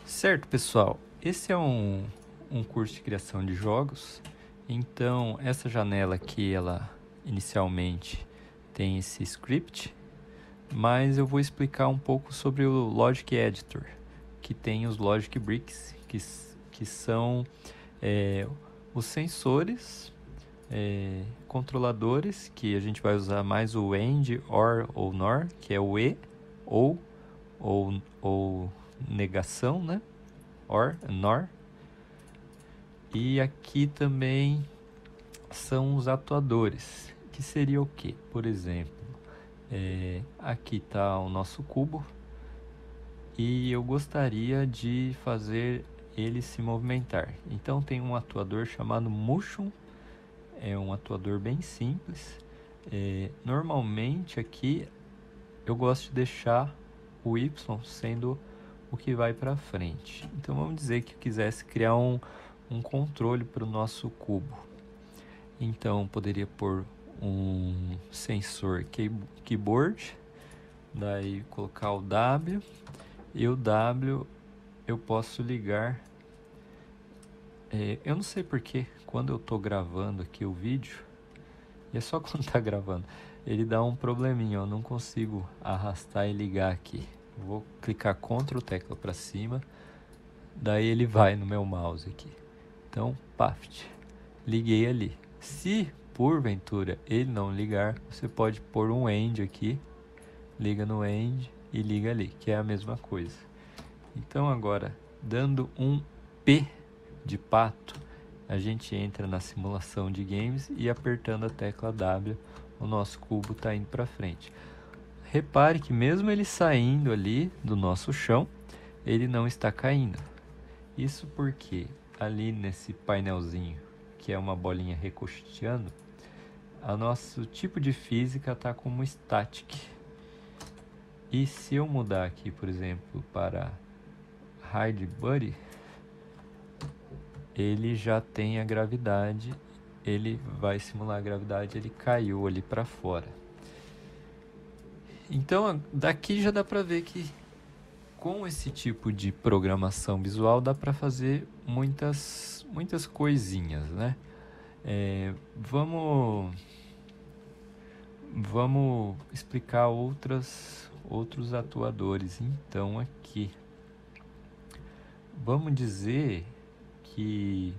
Certo, pessoal, esse é um curso de criação de jogos, então essa janela aqui, ela inicialmente tem esse script, mas eu vou explicar um pouco sobre o Logic Editor, que tem os Logic Bricks, que são os sensores, controladores, que a gente vai usar mais o AND, OR ou NOR, que é o E, ou negação, né? OR, NOR. E aqui também são os atuadores, que seria o que? Por exemplo, aqui está o nosso cubo e eu gostaria de fazer ele se movimentar. Então tem um atuador chamado Motion, é um atuador bem simples. Normalmente aqui eu gosto de deixar o Y sendo o que vai para frente. Então vamos dizer que eu quisesse criar um controle para o nosso cubo. Então poderia pôr um sensor keyboard, daí colocar o W, e o W eu posso ligar. Eu não sei porque quando eu estou gravando aqui o vídeo, e é só quando está gravando, ele dá um probleminha, eu não consigo arrastar e ligar aqui. Vou clicar Ctrl tecla para cima, daí ele vai no meu mouse aqui. Então, paft, liguei ali. Se porventura ele não ligar, você pode pôr um AND aqui, liga no AND e liga ali, que é a mesma coisa. Então agora, dando um P de pato, a gente entra na simulação de games e apertando a tecla W, o nosso cubo está indo para frente. Repare que mesmo ele saindo ali do nosso chão, ele não está caindo. Isso porque ali nesse painelzinho, que é uma bolinha ricocheteando, o nosso tipo de física está como static. E se eu mudar aqui, por exemplo, para Hard Body, ele já tem a gravidade, ele vai simular a gravidade, ele caiu ali para fora. Então daqui já dá para ver que com esse tipo de programação visual dá para fazer muitas coisinhas, né? Vamos explicar outros atuadores. Então aqui vamos dizer que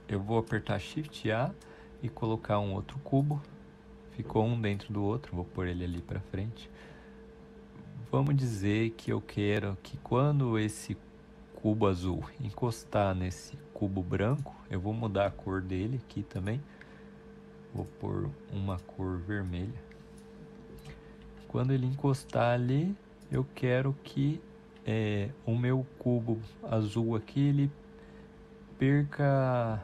eu vou apertar Shift A e colocar um outro cubo. Ficou um dentro do outro, vou pôr ele ali para frente. Vamos dizer que eu quero que quando esse cubo azul encostar nesse cubo branco, eu vou mudar a cor dele aqui também. Vou pôr uma cor vermelha. Quando ele encostar ali, eu quero que o meu cubo azul aqui ele perca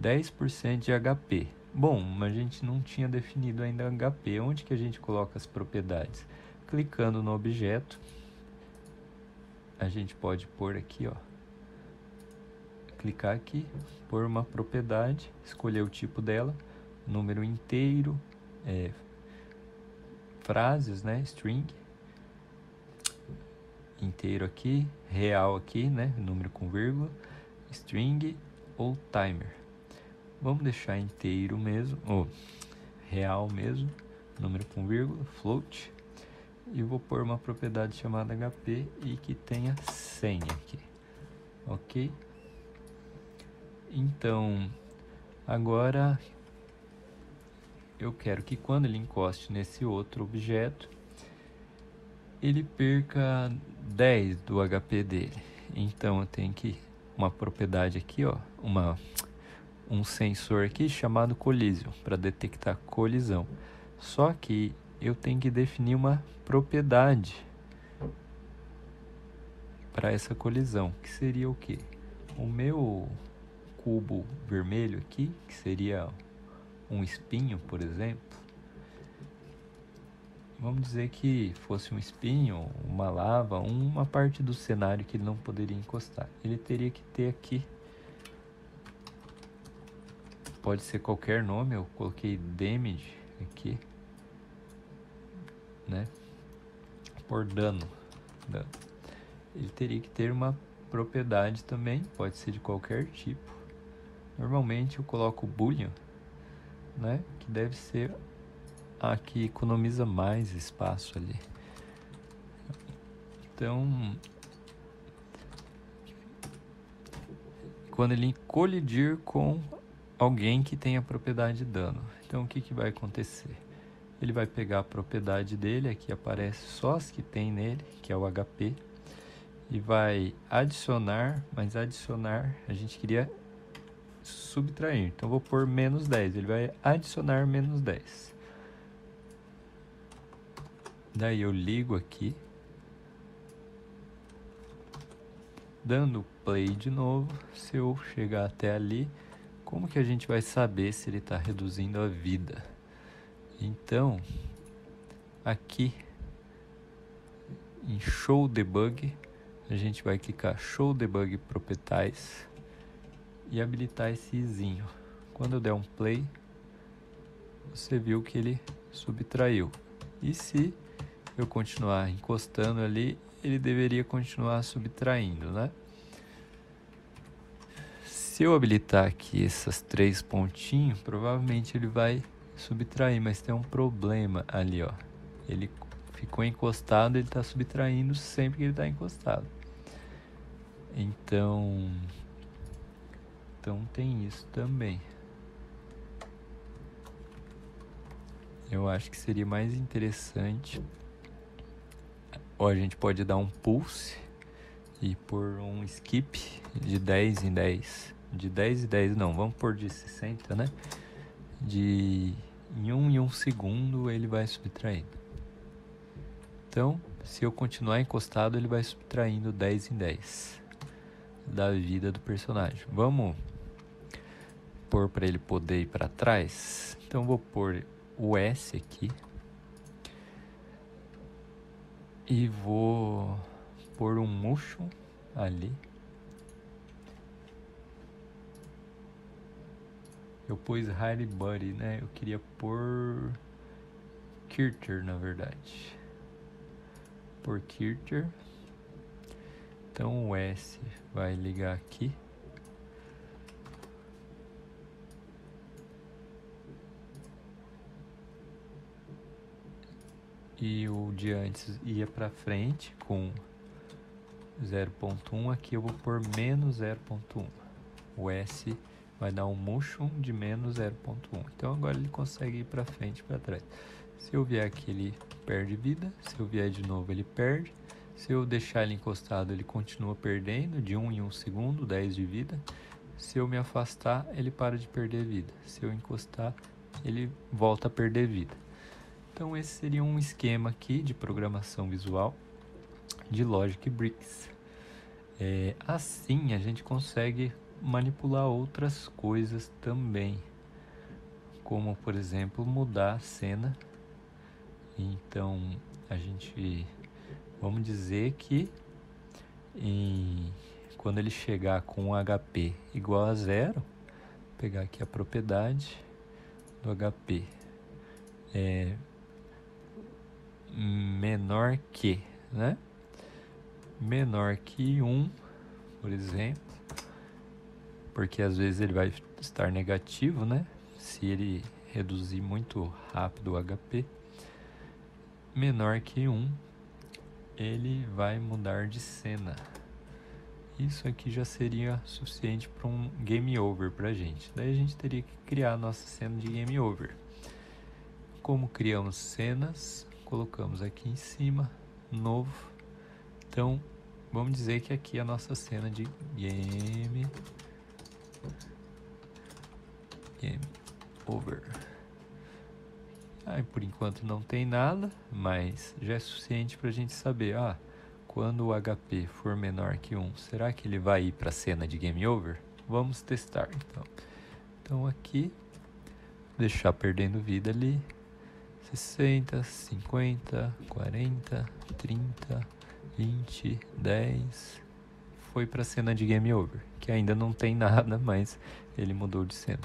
10% de HP. Bom, mas a gente não tinha definido ainda HP. Onde que a gente coloca as propriedades? Clicando no objeto, a gente pode pôr aqui, ó. Clicar aqui, pôr uma propriedade, escolher o tipo dela, número inteiro, frases, né, string, inteiro aqui, real aqui, né, número com vírgula, string ou timer. Vamos deixar inteiro mesmo, ou real mesmo, número com vírgula, float, e vou pôr uma propriedade chamada HP e que tenha senha aqui, ok? Então, agora eu quero que quando ele encoste nesse outro objeto, ele perca 10 do HP dele. Então eu tenho que uma propriedade aqui, ó, um sensor aqui chamado collision para detectar colisão. Só que eu tenho que definir uma propriedade para essa colisão, que seria o que? O meu cubo vermelho aqui, que seria um espinho, por exemplo. Vamos dizer que fosse um espinho, uma lava, uma parte do cenário que ele não poderia encostar. Ele teria que ter aqui, pode ser qualquer nome, eu coloquei damage aqui, né? por dano. Ele teria que ter uma propriedade também, pode ser de qualquer tipo. Normalmente eu coloco Boolean, né, que deve ser a que economiza mais espaço ali. Então, quando ele colidir com alguém que tenha propriedade de dano, então o que vai acontecer? Ele vai pegar a propriedade dele, aqui aparece só as que tem nele, que é o HP, e vai adicionar, mas adicionar a gente queria subtrair, então vou pôr menos 10, ele vai adicionar menos 10. Daí eu ligo aqui, dando play de novo. Se eu chegar até ali, como que a gente vai saber se ele está reduzindo a vida? Então, aqui em Show Debug, a gente vai clicar Show Debug Properties e habilitar esse izinho. Quando eu der um play, você viu que ele subtraiu. E se eu continuar encostando ali, ele deveria continuar subtraindo, né? Se eu habilitar aqui essas 3 pontinhos, provavelmente ele vai subtrair, mas tem um problema ali, ó. Ele ficou encostado, ele está subtraindo sempre que ele está encostado. Então tem isso também. Eu acho que seria mais interessante, ou a gente pode dar um pulse e pôr um skip de 10 em 10. De 10 em 10 não, vamos pôr de 60, né? Em 1 segundo ele vai subtraindo. Então, se eu continuar encostado, ele vai subtraindo 10 em 10 da vida do personagem. Vamos pôr para ele poder ir para trás. Então vou pôr o S aqui e vou pôr um motion ali. Eu pus Hide Body, né? Eu queria pôr Kirter, na verdade. Por Kirter. Então o S vai ligar aqui. E o de antes ia para frente com 0.1. Aqui eu vou pôr menos 0.1. O S vai dar um motion de menos 0.1. Então agora ele consegue ir para frente e para trás. Se eu vier aqui, ele perde vida. Se eu vier de novo, ele perde. Se eu deixar ele encostado, ele continua perdendo de 1 em 1 segundo, 10 de vida. Se eu me afastar, ele para de perder vida. Se eu encostar, ele volta a perder vida. Então esse seria um esquema aqui de programação visual de Logic Bricks. Assim a gente consegue manipular outras coisas também, como por exemplo mudar a cena. Então vamos dizer que quando ele chegar com um HP igual a 0, pegar aqui a propriedade do HP menor que, né? Menor que 1, por exemplo, porque às vezes ele vai estar negativo, né? Se ele reduzir muito rápido o HP, menor que 1, ele vai mudar de cena. Isso aqui já seria suficiente para um game over pra gente. Daí a gente teria que criar a nossa cena de game over. Como criamos cenas, colocamos aqui em cima, novo. Então, vamos dizer que aqui é a nossa cena de game over. Aí por enquanto não tem nada, mas já é suficiente para a gente saber, quando o HP for menor que 1, será que ele vai ir para a cena de game over? Vamos testar então aqui, deixar perdendo vida ali, 60, 50, 40, 30, 20, 10, foi para a cena de game over, que ainda não tem nada, mas ele mudou de cena.